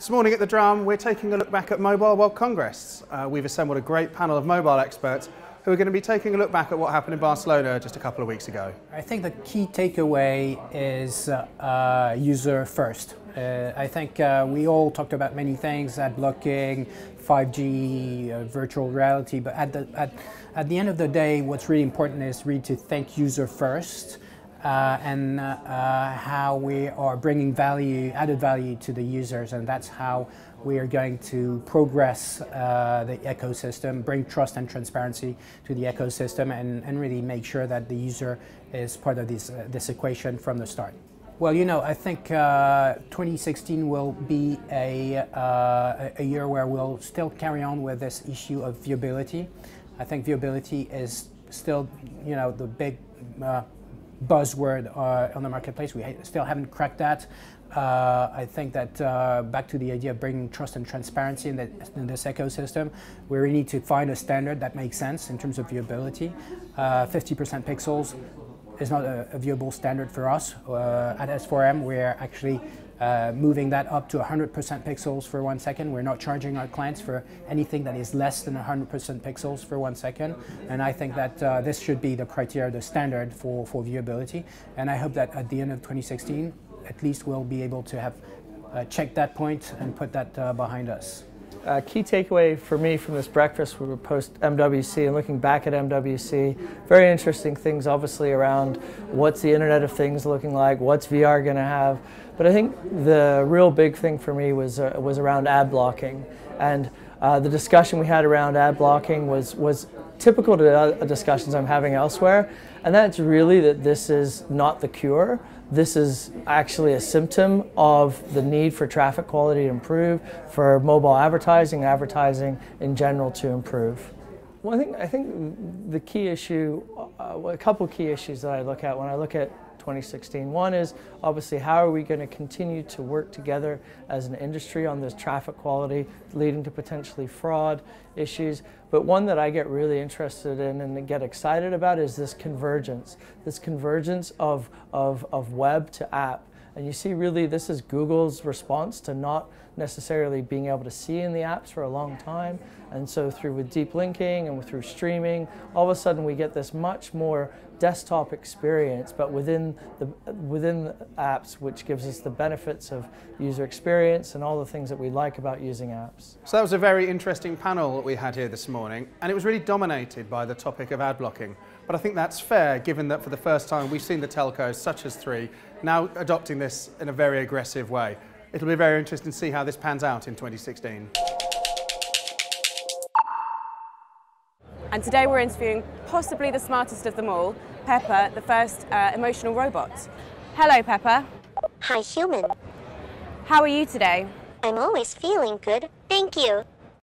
This morning at the Drum, we're taking a look back at Mobile World Congress. We've assembled a great panel of mobile experts who are going to be taking a look back at what happened in Barcelona just a couple of weeks ago. I think the key takeaway is user first. I think we all talked about many things, ad blocking, 5G, virtual reality, but at the end of the day, what's really important is really to think user first. And how we are bringing added value to the users, and that's how we are going to progress the ecosystem, bring trust and transparency to the ecosystem, and really make sure that the user is part of this equation from the start. Well, you know, I think 2016 will be a year where we'll still carry on with this issue of viewability. I think viewability is still, you know, the big buzzword on the marketplace. We still haven't cracked that. I think that back to the idea of bringing trust and transparency in this ecosystem, we really need to find a standard that makes sense in terms of viewability. 50% pixels is not a viewable standard for us. At S4M, we're actually moving that up to 100% pixels for 1 second. We're not charging our clients for anything that is less than 100% pixels for 1 second. And I think that this should be the criteria, the standard for viewability. And I hope that at the end of 2016, at least we'll be able to have checked that point and put that behind us. Key takeaway for me from this breakfast, we were post MWC and looking back at MWC, very interesting things obviously around what's the Internet of Things looking like, what's VR going to have, but I think the real big thing for me was around ad blocking, and the discussion we had around ad blocking was typical to discussions I'm having elsewhere, and that's really that this is not the cure. This is actually a symptom of the need for traffic quality to improve, for mobile advertising in general to improve. Well, I think the key issue, a couple key issues that I look at when I look at 2016. One is obviously how are we going to continue to work together as an industry on this traffic quality leading to potentially fraud issues. But one that I get really interested in and get excited about is this convergence of web to app. And you see really this is Google's response to not necessarily being able to see in the apps for a long time. And so with deep linking and through streaming, all of a sudden we get this much more desktop experience, but within the apps, which gives us the benefits of user experience and all the things that we like about using apps. So that was a very interesting panel that we had here this morning, and it was really dominated by the topic of ad blocking. But I think that's fair, given that for the first time we've seen the telcos, such as Three, now adopting this in a very aggressive way. It'll be very interesting to see how this pans out in 2016. And today we're interviewing possibly the smartest of them all, Pepper, the first emotional robot. Hello, Pepper. Hi, human. How are you today? I'm always feeling good, thank you.